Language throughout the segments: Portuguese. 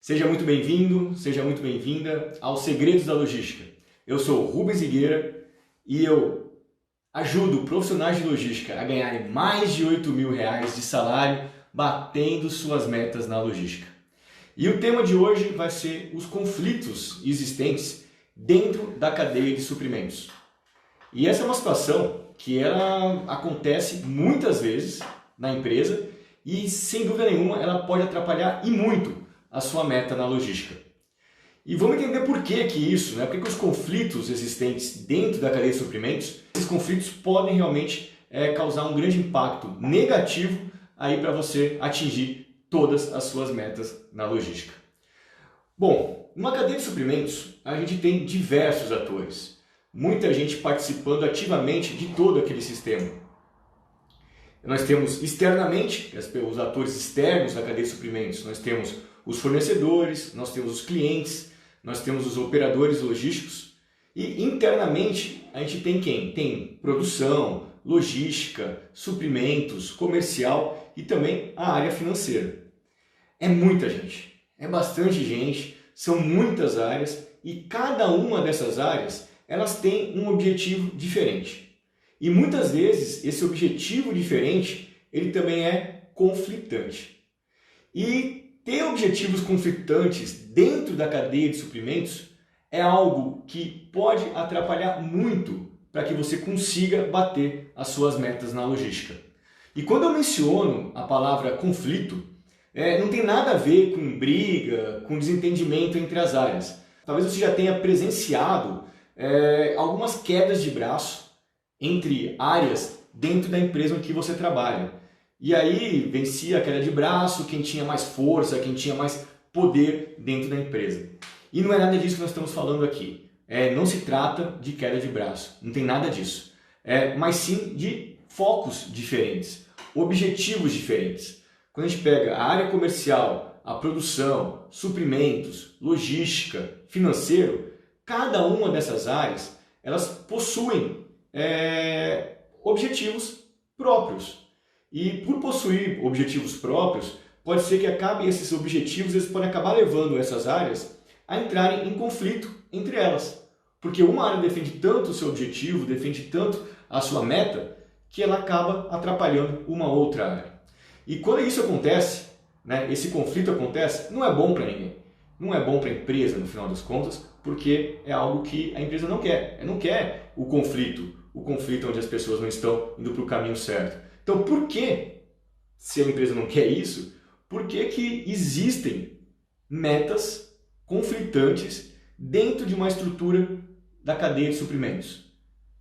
Seja muito bem-vindo, seja muito bem-vinda aos Segredos da Logística. Eu sou o Rubens Higueira e eu ajudo profissionais de logística a ganharem mais de R$ 8.000 de salário batendo suas metas na logística. E o tema de hoje vai ser os conflitos existentes dentro da cadeia de suprimentos. E essa é uma situação que ela acontece muitas vezes na empresa e, sem dúvida nenhuma, ela pode atrapalhar e muito a sua meta na logística. E vamos entender por que isso, né? Por que os conflitos existentes dentro da cadeia de suprimentos, esses conflitos podem realmente causar um grande impacto negativo aí para você atingir todas as suas metas na logística. Bom, numa cadeia de suprimentos, a gente tem diversos atores, muita gente participando ativamente de todo aquele sistema. Nós temos externamente, os atores externos da cadeia de suprimentos, nós temos os fornecedores, nós temos os clientes, nós temos os operadores logísticos e internamente a gente tem quem? Tem produção, logística, suprimentos, comercial e também a área financeira. É muita gente, é bastante gente, são muitas áreas e cada uma dessas áreas elas têm um objetivo diferente. E muitas vezes esse objetivo diferente ele também é conflitante. E ter objetivos conflitantes dentro da cadeia de suprimentos é algo que pode atrapalhar muito para que você consiga bater as suas metas na logística. E quando eu menciono a palavra conflito, não tem nada a ver com briga, com desentendimento entre as áreas. Talvez você já tenha presenciado algumas quedas de braço entre áreas dentro da empresa em que você trabalha. E aí vencia a queda de braço, quem tinha mais força, quem tinha mais poder dentro da empresa. E não é nada disso que nós estamos falando aqui. Não se trata de queda de braço, não tem nada disso. Mas sim de focos diferentes, objetivos diferentes. Quando a gente pega a área comercial, a produção, suprimentos, logística, financeiro, cada uma dessas áreas elas possuem objetivos próprios. E por possuir objetivos próprios, pode ser que esses objetivos eles podem acabar levando essas áreas a entrarem em conflito entre elas. Porque uma área defende tanto o seu objetivo, defende tanto a sua meta, que ela acaba atrapalhando uma outra área. E quando isso acontece, esse conflito acontece, não é bom para ninguém. Não é bom para a empresa, no final das contas, porque é algo que a empresa não quer. Ela não quer o conflito onde as pessoas não estão indo para o caminho certo. Então, por que, se a empresa não quer isso, por que existem metas conflitantes dentro de uma estrutura da cadeia de suprimentos?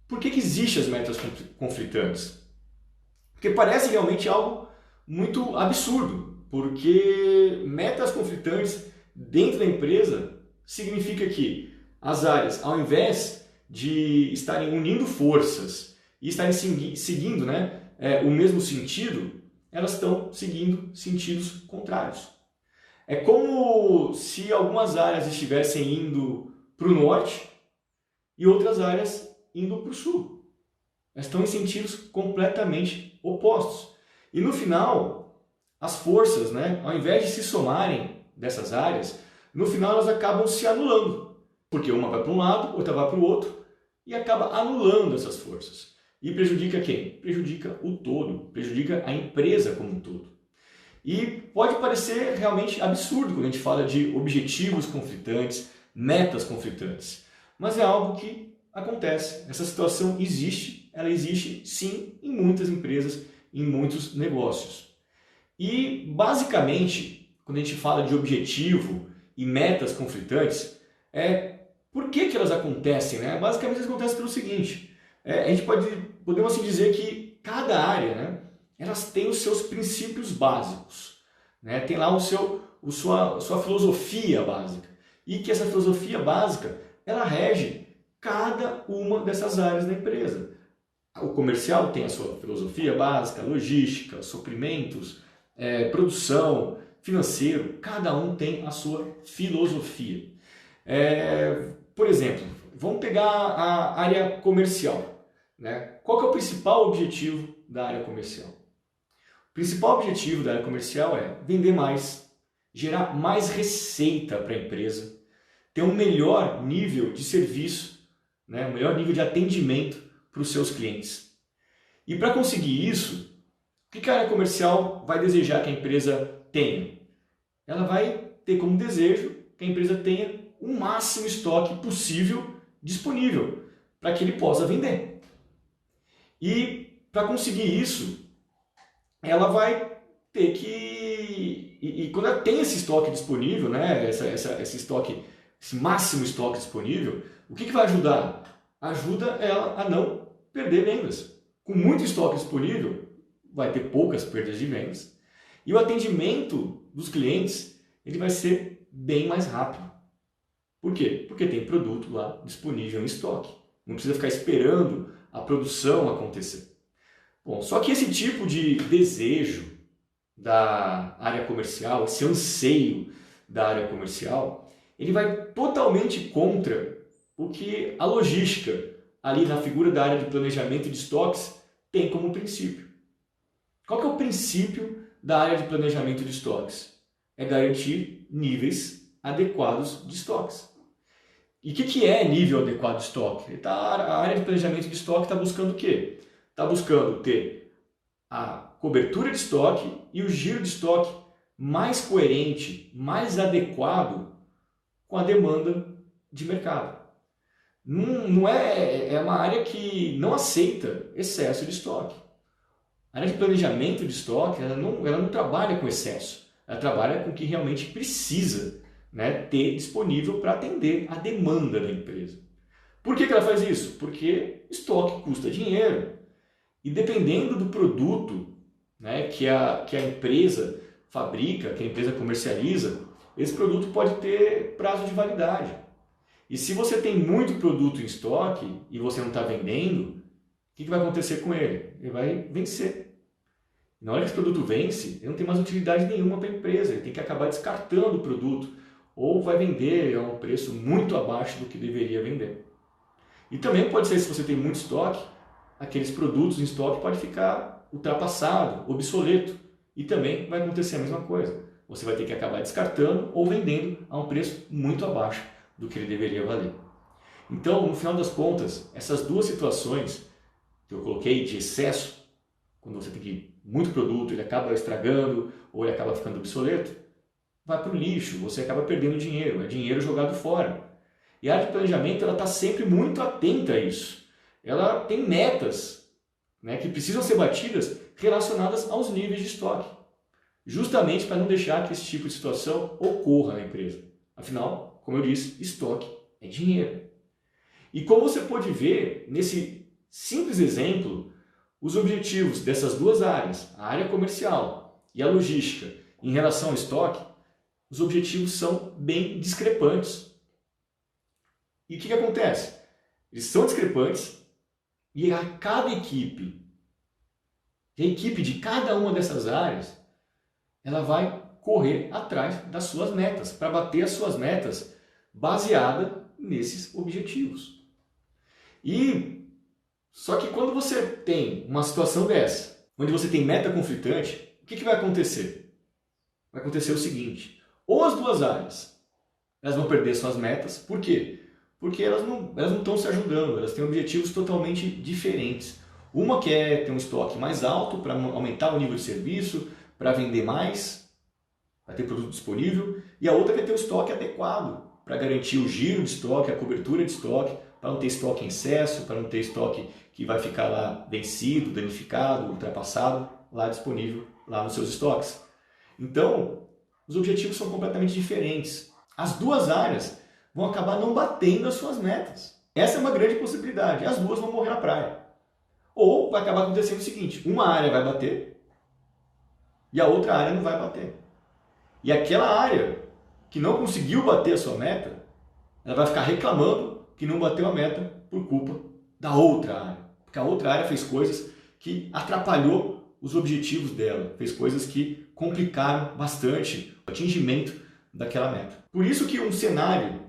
Por que existem as metas conflitantes? Porque parece realmente algo muito absurdo, porque metas conflitantes dentro da empresa significa que as áreas, ao invés de estarem unindo forças e estarem seguindo, o mesmo sentido, elas estão seguindo sentidos contrários. É como se algumas áreas estivessem indo para o norte e outras áreas indo para o sul. Elas estão em sentidos completamente opostos. E no final, as forças, ao invés de se somarem dessas áreas, no final elas acabam se anulando. Porque uma vai para um lado, outra vai para o outro e acaba anulando essas forças. E prejudica quem? Prejudica o todo, prejudica a empresa como um todo. E pode parecer realmente absurdo quando a gente fala de objetivos conflitantes, metas conflitantes. Mas é algo que acontece. Essa situação existe, ela existe sim em muitas empresas, em muitos negócios. E basicamente, quando a gente fala de objetivo e metas conflitantes, por que elas acontecem? Basicamente elas acontecem pelo seguinte. A gente podemos assim dizer que cada área, elas têm os seus princípios básicos, tem lá sua filosofia básica e que essa filosofia básica ela rege cada uma dessas áreas da empresa. O comercial tem a sua filosofia básica, logística, suprimentos, produção, financeiro, cada um tem a sua filosofia. Por exemplo, vamos pegar a área comercial. Qual que é o principal objetivo da área comercial? O principal objetivo da área comercial é vender mais, gerar mais receita para a empresa, ter um melhor nível de serviço, né? Um melhor nível de atendimento para os seus clientes. E para conseguir isso, o que a área comercial vai desejar que a empresa tenha? Ela vai ter como desejo que a empresa tenha o máximo estoque possível disponível para que ele possa vender. E para conseguir isso, ela vai ter que... E quando ela tem esse estoque disponível, né, esse estoque, esse máximo estoque disponível, o que vai ajudar? Ajuda ela a não perder vendas. Com muito estoque disponível, vai ter poucas perdas de vendas. E o atendimento dos clientes ele vai ser bem mais rápido. Por quê? Porque tem produto lá disponível em estoque. Não precisa ficar esperando a produção acontecer. Bom, só que esse tipo de desejo da área comercial, esse anseio da área comercial, ele vai totalmente contra o que a logística, ali na figura da área de planejamento de estoques, tem como princípio. Qual que é o princípio da área de planejamento de estoques? É garantir níveis adequados de estoques. E o que é nível adequado de estoque? A área de planejamento de estoque está buscando o quê? Está buscando ter a cobertura de estoque e o giro de estoque mais coerente, mais adequado com a demanda de mercado. É uma área que não aceita excesso de estoque. A área de planejamento de estoque ela não trabalha com excesso, ela trabalha com o que realmente precisa, né, ter disponível para atender a demanda da empresa. Por que ela faz isso? Porque estoque custa dinheiro. E dependendo do produto, né, que a empresa fabrica, que a empresa comercializa, esse produto pode ter prazo de validade. E se você tem muito produto em estoque e você não está vendendo, o que vai acontecer com ele? Ele vai vencer. Na hora que esse produto vence, ele não tem mais utilidade nenhuma para a empresa, ele tem que acabar descartando o produto ou vai vender a um preço muito abaixo do que deveria vender. E também pode ser, se você tem muito estoque, aqueles produtos em estoque pode ficar ultrapassado, obsoleto. E também vai acontecer a mesma coisa. Você vai ter que acabar descartando ou vendendo a um preço muito abaixo do que ele deveria valer. Então, no final das contas, essas duas situações que eu coloquei de excesso, quando você tem muito produto, ele acaba estragando ou ele acaba ficando obsoleto, vai para o lixo, você acaba perdendo dinheiro, é dinheiro jogado fora. E a área de planejamento está sempre muito atenta a isso. Ela tem metas, né, que precisam ser batidas relacionadas aos níveis de estoque, justamente para não deixar que esse tipo de situação ocorra na empresa. Afinal, como eu disse, estoque é dinheiro. E como você pode ver nesse simples exemplo, os objetivos dessas duas áreas, a área comercial e a logística, em relação ao estoque, os objetivos são bem discrepantes. E o que acontece? Eles são discrepantes e a equipe de cada uma dessas áreas, ela vai correr atrás das suas metas, para bater as suas metas baseada nesses objetivos. E só que quando você tem uma situação dessa, onde você tem meta conflitante, o que vai acontecer? Vai acontecer o seguinte, ou as duas áreas elas vão perder suas metas, por quê? Porque elas não estão se ajudando, elas têm objetivos totalmente diferentes. Uma quer ter um estoque mais alto para aumentar o nível de serviço, para vender mais, para ter produto disponível, e a outra quer ter o estoque adequado, para garantir o giro de estoque, a cobertura de estoque, para não ter estoque em excesso, para não ter estoque que vai ficar lá vencido, danificado, ultrapassado, lá disponível, lá nos seus estoques. Então, os objetivos são completamente diferentes. As duas áreas vão acabar não batendo as suas metas. Essa é uma grande possibilidade. As duas vão morrer na praia. Ou vai acabar acontecendo o seguinte, uma área vai bater e a outra área não vai bater. E aquela área que não conseguiu bater a sua meta, ela vai ficar reclamando que não bateu a meta por culpa da outra área. Porque a outra área fez coisas que atrapalhou os objetivos dela, fez coisas que complicaram bastante o atingimento daquela meta. Por isso que um cenário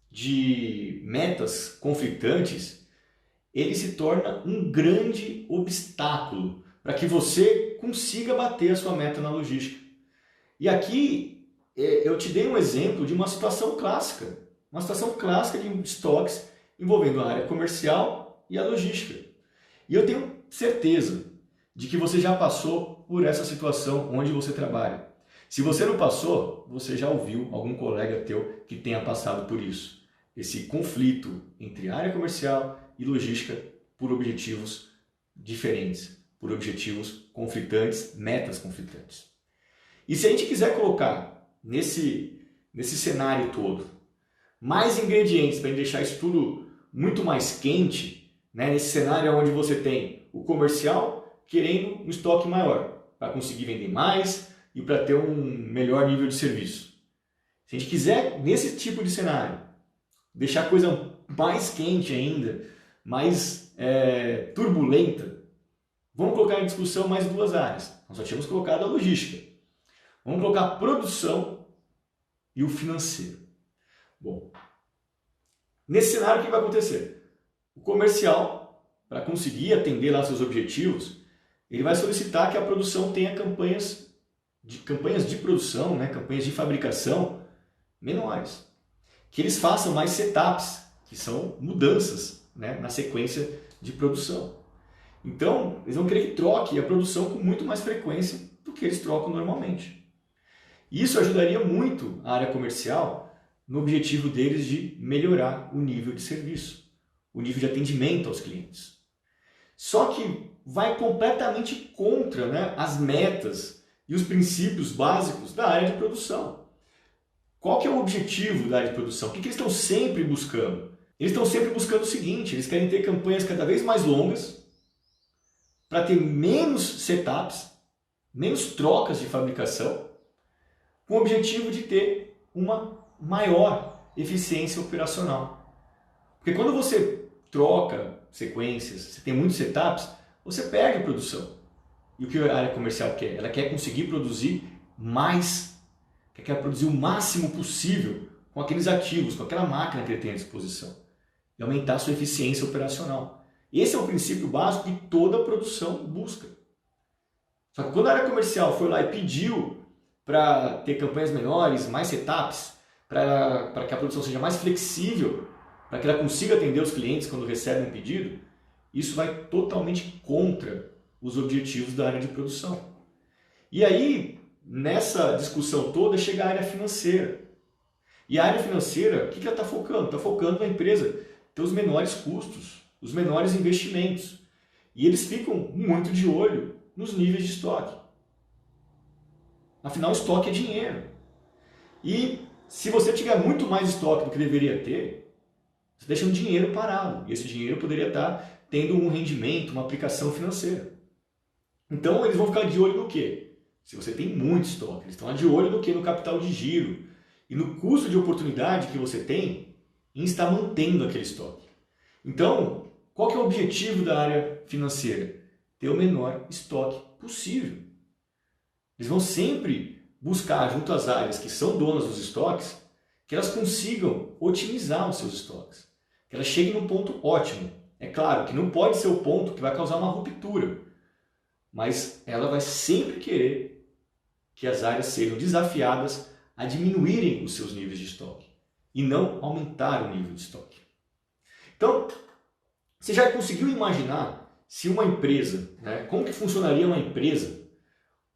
de metas conflitantes, ele se torna um grande obstáculo para que você consiga bater a sua meta na logística. E aqui eu te dei um exemplo de uma situação clássica de estoques envolvendo a área comercial e a logística. E eu tenho certeza de que você já passou por essa situação onde você trabalha. Se você não passou, você já ouviu algum colega teu que tenha passado por isso. Esse conflito entre área comercial e logística por objetivos diferentes, por objetivos conflitantes, metas conflitantes. E se a gente quiser colocar nesse cenário todo mais ingredientes para deixar isso tudo muito mais quente, né? Nesse cenário onde você tem o comercial querendo um estoque maior para conseguir vender mais e para ter um melhor nível de serviço. Se a gente quiser, nesse tipo de cenário, deixar a coisa mais quente ainda, mais turbulenta, vamos colocar em discussão mais duas áreas. Nós só tínhamos colocado a logística. Vamos colocar a produção e o financeiro. Bom, nesse cenário o que vai acontecer? O comercial, para conseguir atender lá seus objetivos, ele vai solicitar que a produção tenha campanhas de produção, né, campanhas de fabricação menores. Que eles façam mais setups, que são mudanças, né, na sequência de produção. Então, eles vão querer que troque a produção com muito mais frequência do que eles trocam normalmente. Isso ajudaria muito a área comercial no objetivo deles de melhorar o nível de serviço, o nível de atendimento aos clientes. Só que vai completamente contra, né, as metas e os princípios básicos da área de produção. Qual que é o objetivo da área de produção? O que eles estão sempre buscando? Eles estão sempre buscando o seguinte, eles querem ter campanhas cada vez mais longas, para ter menos setups, menos trocas de fabricação, com o objetivo de ter uma maior eficiência operacional. Porque quando você troca sequências, você tem muitos setups, você perde a produção. E o que a área comercial quer? Ela quer conseguir produzir mais, quer produzir o máximo possível com aqueles ativos, com aquela máquina que ele tem à disposição. E aumentar a sua eficiência operacional. Esse é o princípio básico que toda produção busca. Só que quando a área comercial foi lá e pediu para ter campanhas menores, mais setups, para que a produção seja mais flexível, para que ela consiga atender os clientes quando recebem um pedido, isso vai totalmente contra os objetivos da área de produção. E aí, nessa discussão toda, chega a área financeira. E a área financeira, o que ela está focando? Está focando na empresa ter os menores custos, os menores investimentos. E eles ficam muito de olho nos níveis de estoque. Afinal, estoque é dinheiro. E se você tiver muito mais estoque do que deveria ter, você deixa um dinheiro parado. E esse dinheiro poderia estar tendo um rendimento, uma aplicação financeira. Então, eles vão ficar de olho no quê? Se você tem muito estoque, eles estão de olho no quê? No capital de giro e no custo de oportunidade que você tem em estar mantendo aquele estoque. Então, qual que é o objetivo da área financeira? Ter o menor estoque possível. Eles vão sempre buscar, junto às áreas que são donas dos estoques, que elas consigam otimizar os seus estoques. Que elas cheguem num ponto ótimo. É claro que não pode ser o ponto que vai causar uma ruptura, mas ela vai sempre querer que as áreas sejam desafiadas a diminuírem os seus níveis de estoque e não aumentar o nível de estoque. Então, você já conseguiu imaginar se uma empresa, né, como que funcionaria uma empresa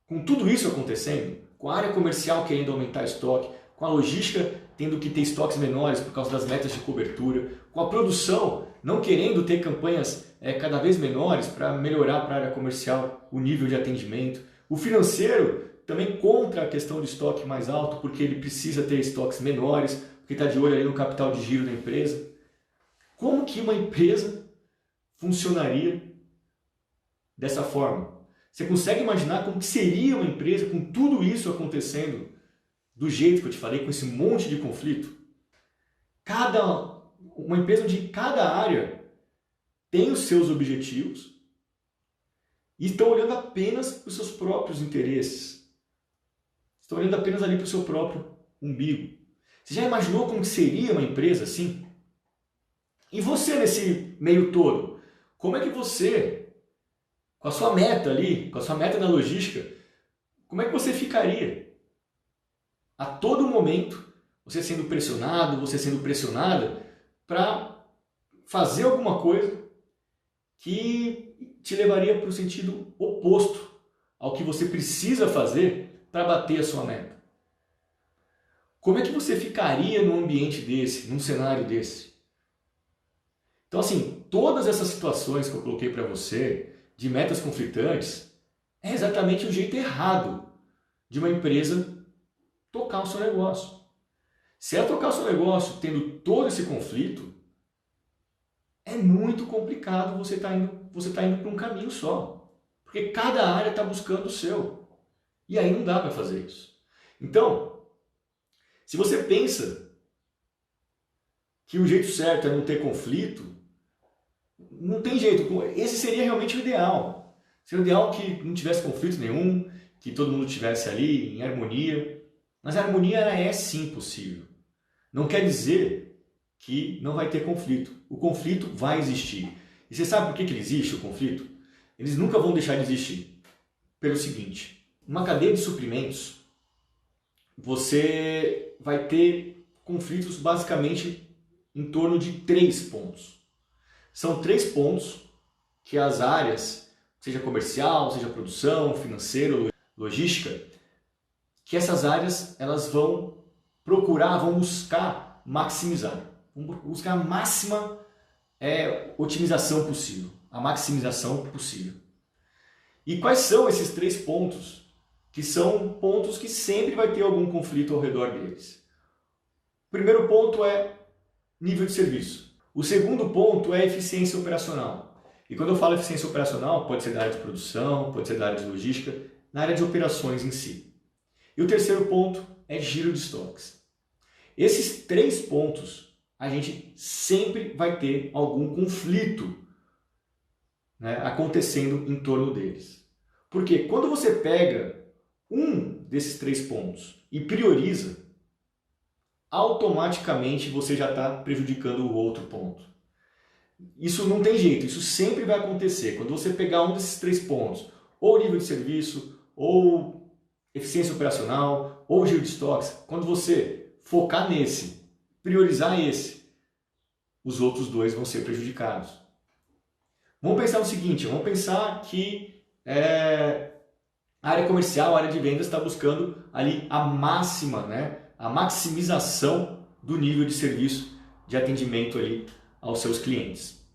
com tudo isso acontecendo, com a área comercial querendo aumentar estoque, com a logística tendo que ter estoques menores por causa das metas de cobertura, com a produção não querendo ter campanhas cada vez menores para melhorar para a área comercial o nível de atendimento, o financeiro também contra a questão de estoque mais alto, porque ele precisa ter estoques menores, porque está de olho ali no capital de giro da empresa. Como que uma empresa funcionaria dessa forma? Você consegue imaginar como que seria uma empresa com tudo isso acontecendo do jeito que eu te falei, com esse monte de conflito? Uma empresa onde cada área tem os seus objetivos e estão olhando apenas para os seus próprios interesses. Estão olhando apenas ali para o seu próprio umbigo. Você já imaginou como seria uma empresa assim? E você nesse meio todo? Como é que você, com a sua meta ali, com a sua meta na logística, como é que você ficaria? a todo momento, você sendo pressionado, você sendo pressionada para fazer alguma coisa que te levaria para o sentido oposto ao que você precisa fazer para bater a sua meta. Como é que você ficaria num ambiente desse, num cenário desse? Então, assim, todas essas situações que eu coloquei para você, de metas conflitantes, é exatamente o jeito errado de uma empresa tocar o seu negócio. Se ela tocar o seu negócio tendo todo esse conflito, é muito complicado você tá indo para um caminho só. Porque cada área está buscando o seu. E aí não dá para fazer isso. Então, se você pensa que o jeito certo é não ter conflito, não tem jeito. Esse seria realmente o ideal. Seria o ideal que não tivesse conflito nenhum, que todo mundo estivesse ali em harmonia. Mas a harmonia ela é sim possível. Não quer dizer que não vai ter conflito. O conflito vai existir. E você sabe por que ele existe, o conflito? Eles nunca vão deixar de existir. Pelo seguinte, numa cadeia de suprimentos, você vai ter conflitos basicamente em torno de 3 pontos. São 3 pontos que as áreas, seja comercial, seja produção, financeiro, logística, que essas áreas elas vão procurar, vão buscar maximizar. Vão buscar a máxima otimização possível, a maximização possível. E quais são esses 3 pontos? Que são pontos que sempre vai ter algum conflito ao redor deles. O primeiro ponto é nível de serviço. O segundo ponto é eficiência operacional. E quando eu falo eficiência operacional, pode ser da área de produção, pode ser da área de logística, na área de operações em si. E o terceiro ponto é giro de estoques. Esses 3 pontos, a gente sempre vai ter algum conflito, né, acontecendo em torno deles. Porque quando você pega um desses 3 pontos e prioriza, automaticamente você já está prejudicando o outro ponto. Isso não tem jeito, isso sempre vai acontecer. Quando você pegar um desses 3 pontos, ou nível de serviço, ou eficiência operacional, ou giro de estoques, quando você focar nesse, priorizar esse, os outros 2 vão ser prejudicados. Vamos pensar no seguinte, vamos pensar que a área comercial, a área de vendas está buscando ali a máxima, né, a maximização do nível de serviço de atendimento ali aos seus clientes.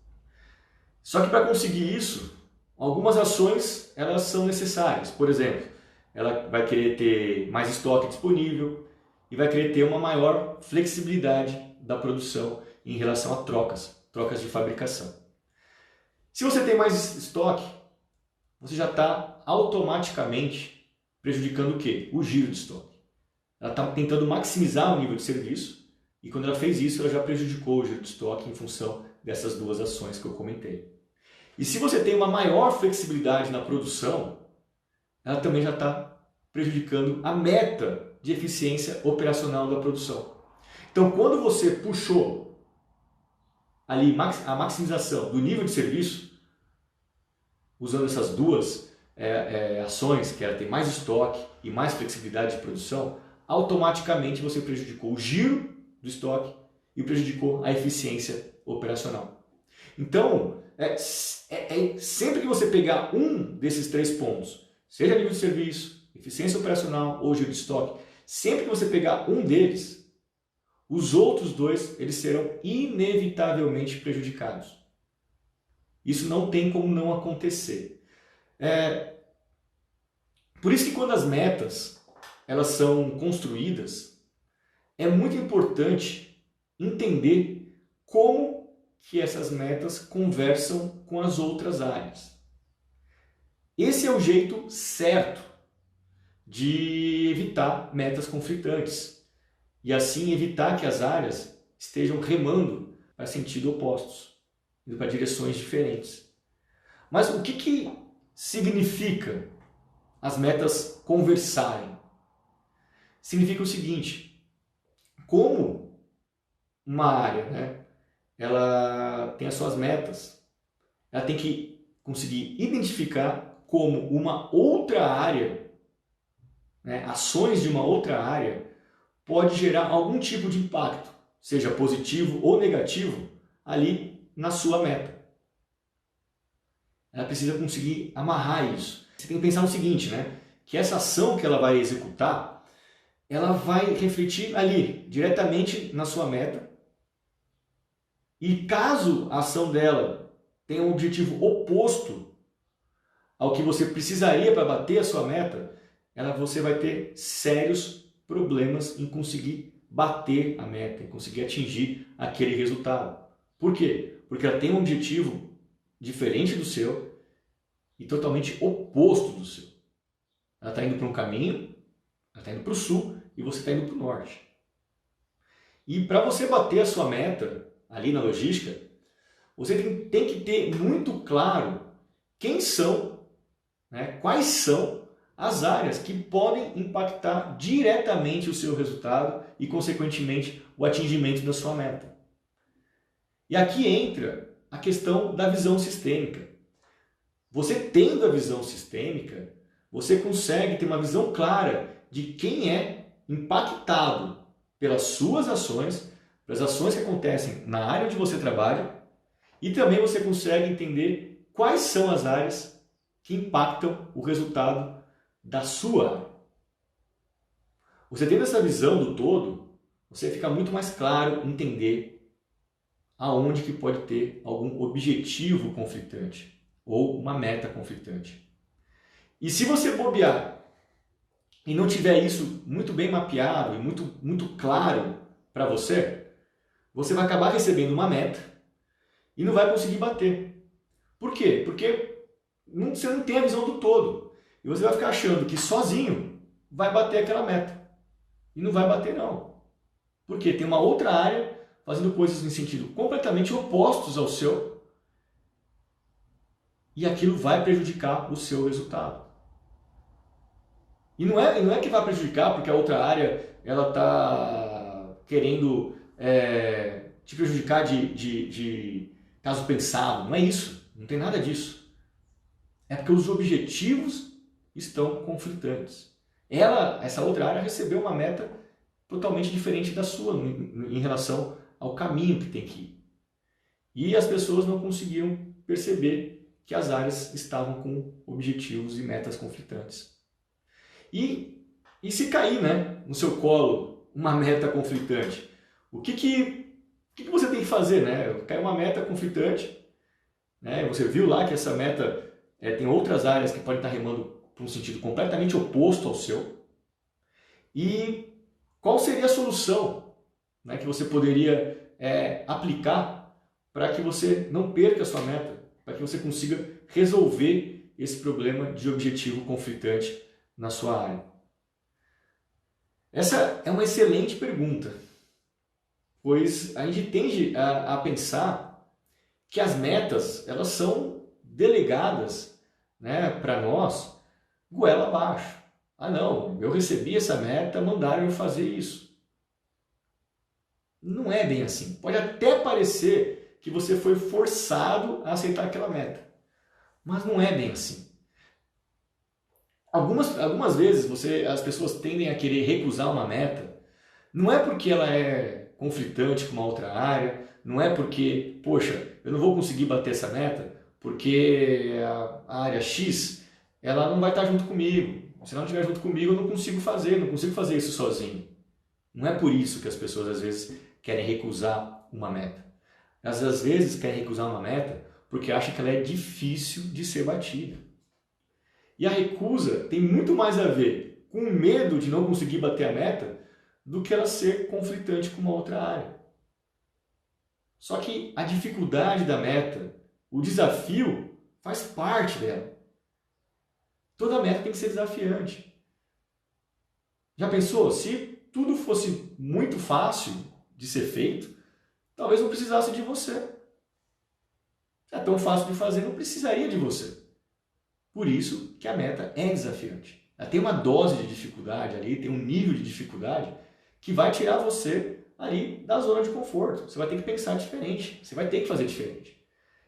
Só que para conseguir isso, algumas ações elas são necessárias. Por exemplo, ela vai querer ter mais estoque disponível e vai querer ter uma maior flexibilidade da produção em relação a trocas de fabricação. Se você tem mais estoque, você já está automaticamente prejudicando o quê? O giro de estoque. Ela está tentando maximizar o nível de serviço e quando ela fez isso, ela já prejudicou o giro de estoque em função dessas 2 ações que eu comentei. E se você tem uma maior flexibilidade na produção, ela também já está prejudicando a meta de eficiência operacional da produção. Então, quando você puxou ali a maximização do nível de serviço, usando essas 2 ações, que era ter mais estoque e mais flexibilidade de produção, automaticamente você prejudicou o giro do estoque e prejudicou a eficiência operacional. Então, sempre que você pegar um desses 3 pontos, seja nível de serviço, eficiência operacional ou giro de estoque, sempre que você pegar um deles, os outros 2 eles serão inevitavelmente prejudicados. Isso não tem como não acontecer. Por isso que quando as metas elas são construídas, é muito importante entender como que essas metas conversam com as outras áreas. Esse é o jeito certo de evitar metas conflitantes e assim evitar que as áreas estejam remando para sentidos opostos, indo para direções diferentes. Mas o que significa as metas conversarem? Significa o seguinte, como uma área, né, ela tem as suas metas, ela tem que conseguir identificar como uma outra área, né, ações de uma outra área, pode gerar algum tipo de impacto, seja positivo ou negativo, ali na sua meta. Ela precisa conseguir amarrar isso. Você tem que pensar no seguinte, né? Que essa ação que ela vai executar, ela vai refletir ali, diretamente na sua meta. E caso a ação dela tenha um objetivo oposto ao que você precisaria para bater a sua meta, você vai ter sérios problemas em conseguir bater a meta, em conseguir atingir aquele resultado. Por quê? Porque ela tem um objetivo diferente do seu e totalmente oposto do seu. Ela está indo para um caminho, ela está indo para o sul e você está indo para o norte. E para você bater a sua meta ali na logística, você tem que ter muito claro quem são, né, quais são as áreas que podem impactar diretamente o seu resultado e, consequentemente, o atingimento da sua meta. E aqui entra a questão da visão sistêmica. Você tendo a visão sistêmica, você consegue ter uma visão clara de quem é impactado pelas suas ações, pelas ações que acontecem na área onde você trabalha, e também você consegue entender quais são as áreas que impactam o resultado da sua área. Você tendo essa visão do todo, você fica muito mais claro em entender aonde que pode ter algum objetivo conflitante ou uma meta conflitante. E se você bobear e não tiver isso muito bem mapeado e muito claro para você, você vai acabar recebendo uma meta e não vai conseguir bater. Por quê? Porque você não tem a visão do todo. E você vai ficar achando que sozinho vai bater aquela meta. E não vai bater não. Porque tem uma outra área fazendo coisas em sentido completamente opostos ao seu. E aquilo vai prejudicar o seu resultado. E não é que vai prejudicar porque a outra área ela está querendo te prejudicar de caso pensado. Não é isso. Não tem nada disso. É porque os objetivos estão conflitantes. Essa outra área recebeu uma meta totalmente diferente da sua em relação ao caminho que tem que ir. E as pessoas não conseguiam perceber que as áreas estavam com objetivos e metas conflitantes. E se cair, né, no seu colo uma meta conflitante, o que você tem que fazer? Né? Caiu uma meta conflitante, né? Você viu lá que essa meta tem outras áreas que podem estar remando para um sentido completamente oposto ao seu. E qual seria a solução, né, que você poderia aplicar para que você não perca a sua meta, para que você consiga resolver esse problema de objetivo conflitante na sua área? Essa é uma excelente pergunta, pois a gente tende a pensar que as metas elas são delegadas, né, para nós goela abaixo. Ah não, eu recebi essa meta, mandaram eu fazer isso. Não é bem assim. Pode até parecer que você foi forçado a aceitar aquela meta, mas não é bem assim. Algumas vezes as pessoas tendem a querer recusar uma meta, não é porque ela é conflitante com uma outra área, não é porque, poxa, eu não vou conseguir bater essa meta porque a área X ela não vai estar junto comigo. Se ela não estiver junto comigo, eu não consigo fazer isso sozinho. Não é por isso que as pessoas às vezes querem recusar uma meta. Elas às vezes querem recusar uma meta porque acham que ela é difícil de ser batida. E a recusa tem muito mais a ver com o medo de não conseguir bater a meta do que ela ser conflitante com uma outra área. Só que a dificuldade da meta, o desafio, faz parte dela. Toda meta tem que ser desafiante. Já pensou? Se tudo fosse muito fácil de ser feito, talvez não precisasse de você. Se é tão fácil de fazer, não precisaria de você. Por isso que a meta é desafiante. Ela tem uma dose de dificuldade ali, tem um nível de dificuldade que vai tirar você ali da zona de conforto. Você vai ter que pensar diferente, você vai ter que fazer diferente.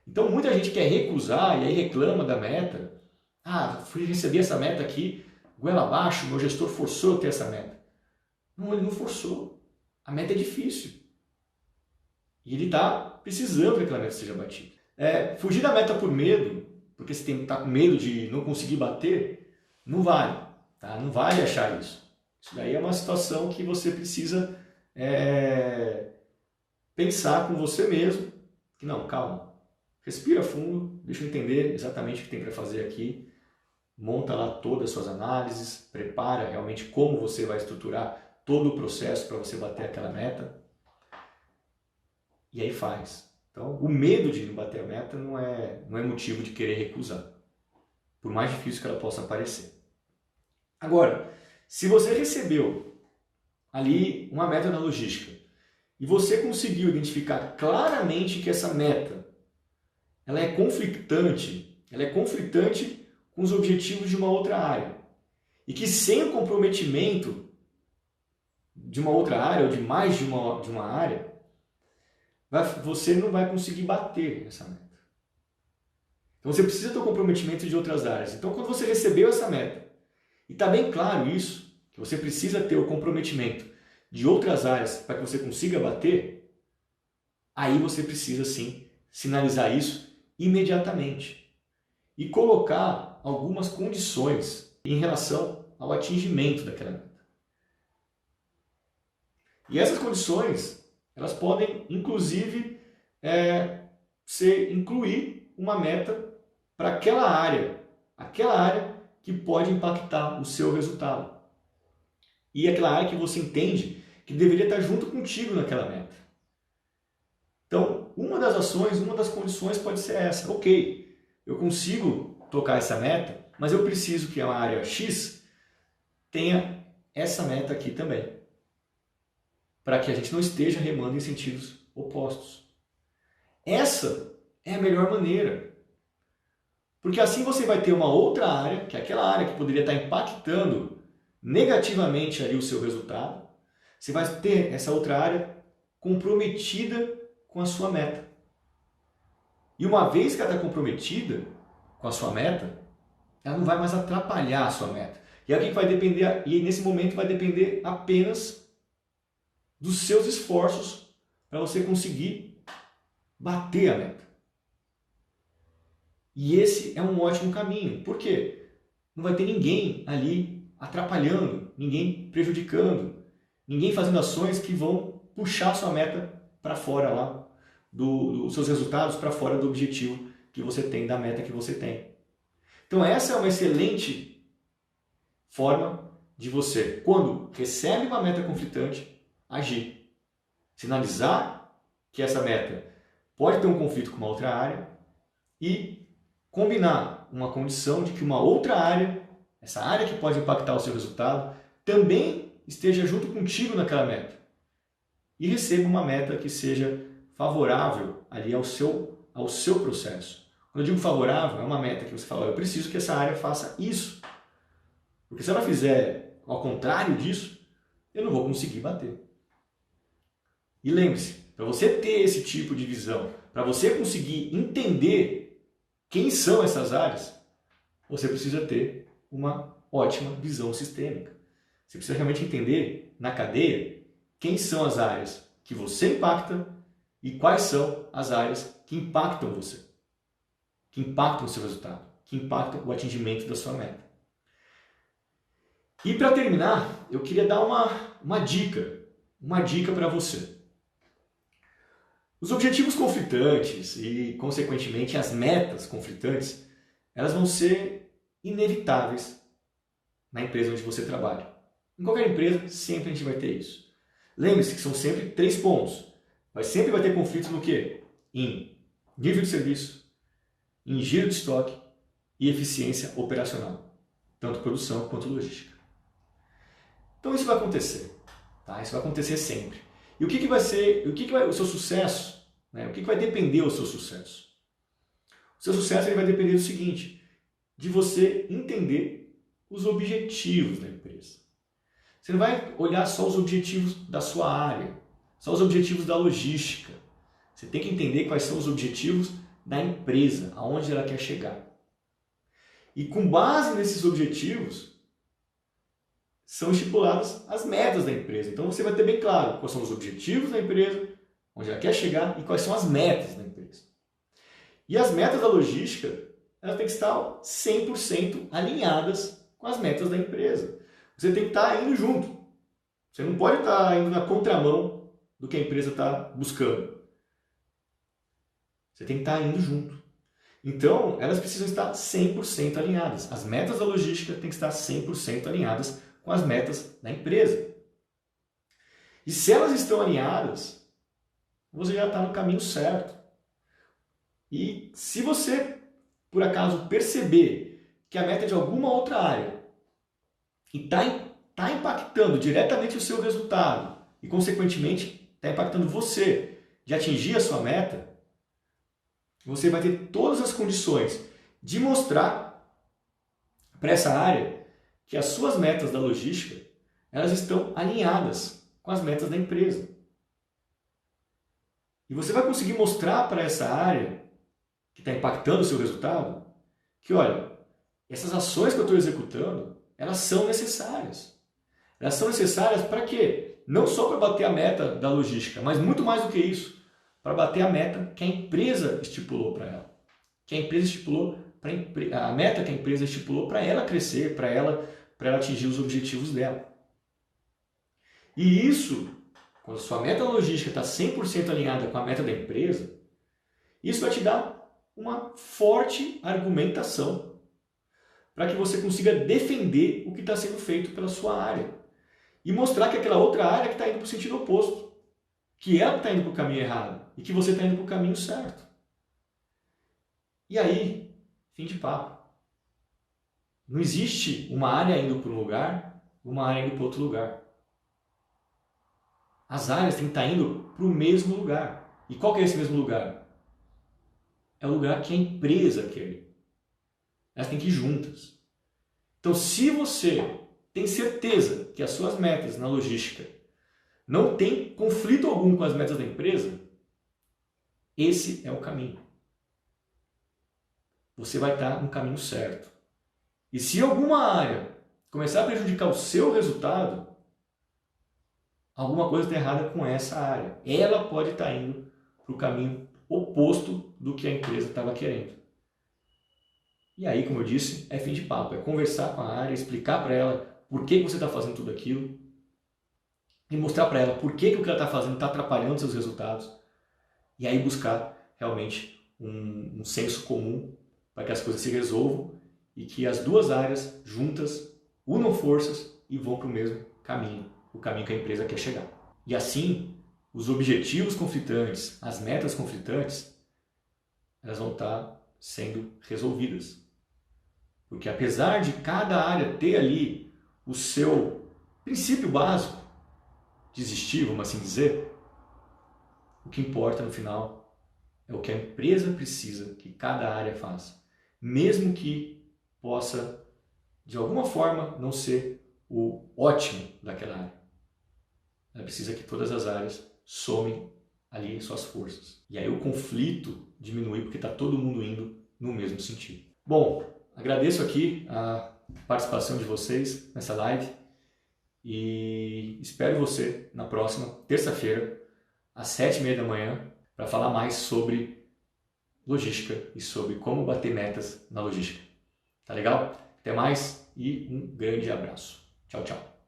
Então muita gente quer recusar e aí reclama da meta. Ah, recebi essa meta aqui, goela abaixo, meu gestor forçou eu ter essa meta. Não, ele não forçou. A meta é difícil. E ele está precisando que aquela meta seja batida. Fugir da meta por medo, porque você tem que estar com medo de não conseguir bater, não vale. Tá? Não vale achar isso. Isso daí é uma situação que você precisa pensar com você mesmo. Que não, calma. Respira fundo, deixa eu entender exatamente o que tem para fazer aqui. Monta lá todas as suas análises, prepara realmente como você vai estruturar todo o processo para você bater aquela meta. E aí faz. Então, o medo de não bater a meta não é motivo de querer recusar, por mais difícil que ela possa parecer. Agora, se você recebeu ali uma meta na logística e você conseguiu identificar claramente que essa meta ela é conflitante com os objetivos de uma outra área e que sem o comprometimento de uma outra área ou de mais de uma área, você não vai conseguir bater essa meta. Então você precisa ter o comprometimento de outras áreas. Então quando você recebeu essa meta, e está bem claro isso, que você precisa ter o comprometimento de outras áreas para que você consiga bater, aí você precisa sim sinalizar isso imediatamente e colocar algumas condições em relação ao atingimento daquela meta. E essas condições, elas podem inclusive incluir uma meta para aquela área que pode impactar o seu resultado. E aquela área que você entende que deveria estar junto contigo naquela meta. Então, uma das ações, uma das condições pode ser essa. Ok, eu consigo tocar essa meta, mas eu preciso que a área X tenha essa meta aqui também. Para que a gente não esteja remando em sentidos opostos. Essa é a melhor maneira. Porque assim você vai ter uma outra área, que é aquela área que poderia estar impactando negativamente ali o seu resultado. Você vai ter essa outra área comprometida com a sua meta. E uma vez que ela está comprometida com a sua meta, ela não vai mais atrapalhar a sua meta. E aí vai depender, e nesse momento vai depender apenas dos seus esforços para você conseguir bater a meta. E esse é um ótimo caminho. Por quê? Não vai ter ninguém ali atrapalhando, ninguém prejudicando, ninguém fazendo ações que vão puxar a sua meta para fora lá, dos seus resultados para fora do objetivo que você tem, da meta que você tem. Então essa é uma excelente forma de você, quando recebe uma meta conflitante, agir. Sinalizar que essa meta pode ter um conflito com uma outra área e combinar uma condição de que uma outra área, essa área que pode impactar o seu resultado, também esteja junto contigo naquela meta. E receba uma meta que seja favorável ali ao seu processo. Quando eu digo favorável, é uma meta que você fala, eu preciso que essa área faça isso. Porque se ela fizer ao contrário disso, eu não vou conseguir bater. E lembre-se, para você ter esse tipo de visão, para você conseguir entender quem são essas áreas, você precisa ter uma ótima visão sistêmica. Você precisa realmente entender na cadeia quem são as áreas que você impacta e quais são as áreas que impactam você, que impactam o seu resultado, que impactam o atingimento da sua meta. E para terminar, eu queria dar uma dica para você. Os objetivos conflitantes e, consequentemente, as metas conflitantes, elas vão ser inevitáveis na empresa onde você trabalha. Em qualquer empresa, sempre a gente vai ter isso. Lembre-se que são sempre 3 pontos. Sempre vai ter conflitos no quê? Em nível de serviço, em giro de estoque e eficiência operacional. Tanto produção quanto logística. Então isso vai acontecer. Tá? Isso vai acontecer sempre. E o que vai ser, o seu sucesso? Né? O que vai depender do seu sucesso? O seu sucesso ele vai depender do seguinte, de você entender os objetivos da empresa. Você não vai olhar só os objetivos da sua área, só os objetivos da logística. Você tem que entender quais são os objetivos da empresa, aonde ela quer chegar. E com base nesses objetivos, são estipuladas as metas da empresa. Então você vai ter bem claro quais são os objetivos da empresa, onde ela quer chegar e quais são as metas da empresa. E as metas da logística, elas têm que estar 100% alinhadas com as metas da empresa. Você tem que estar indo junto. Você não pode estar indo na contramão do que a empresa está buscando. Você tem que estar indo junto. Então, elas precisam estar 100% alinhadas. As metas da logística têm que estar 100% alinhadas com as metas da empresa. E se elas estão alinhadas, você já está no caminho certo. E se você, por acaso, perceber que a meta de alguma outra área está impactando diretamente o seu resultado e, consequentemente, está impactando você de atingir a sua meta, você vai ter todas as condições de mostrar para essa área que as suas metas da logística, elas estão alinhadas com as metas da empresa. E você vai conseguir mostrar para essa área que está impactando o seu resultado que, olha, essas ações que eu estou executando, elas são necessárias. Elas são necessárias para quê? Não só para bater a meta da logística, mas muito mais do que isso, para bater a meta que a empresa estipulou para ela. Que a empresa estipulou a meta que a empresa estipulou para ela crescer, para ela atingir os objetivos dela. E isso, quando a sua meta logística está 100% alinhada com a meta da empresa, isso vai te dar uma forte argumentação para que você consiga defender o que está sendo feito pela sua área e mostrar que aquela outra área que está indo para o sentido oposto, que ela está indo para o caminho errado e que você está indo para o caminho certo. E aí, fim de papo. Não existe uma área indo para um lugar, uma área indo para outro lugar. As áreas têm que estar indo para o mesmo lugar. E qual que é esse mesmo lugar? É o lugar que a empresa quer ir. Elas têm que ir juntas. Então, se você tem certeza que as suas metas na logística não tem conflito algum com as metas da empresa, esse é o caminho. Você vai estar no caminho certo. E se alguma área começar a prejudicar o seu resultado, alguma coisa está errada com essa área. Ela pode estar indo para o caminho oposto do que a empresa estava querendo. E aí, como eu disse, é fim de papo. É conversar com a área, explicar para ela por que você está fazendo tudo aquilo e mostrar para ela por que o que ela está fazendo está atrapalhando seus resultados. E aí buscar realmente um senso comum para que as coisas se resolvam e que as duas áreas juntas unam forças e vão para o mesmo caminho, o caminho que a empresa quer chegar. E assim, os objetivos conflitantes, as metas conflitantes, elas vão estar sendo resolvidas. Porque apesar de cada área ter ali o seu princípio básico de existir, vamos assim dizer, o que importa no final é o que a empresa precisa que cada área faça. Mesmo que possa, de alguma forma, não ser o ótimo daquela área. Ela precisa que todas as áreas somem ali suas forças. E aí o conflito diminui porque está todo mundo indo no mesmo sentido. Bom, agradeço aqui a participação de vocês nessa live e espero você na próxima terça-feira, às 7h30 da manhã, para falar mais sobre logística e sobre como bater metas na logística. Tá legal? Até mais e um grande abraço. Tchau, tchau.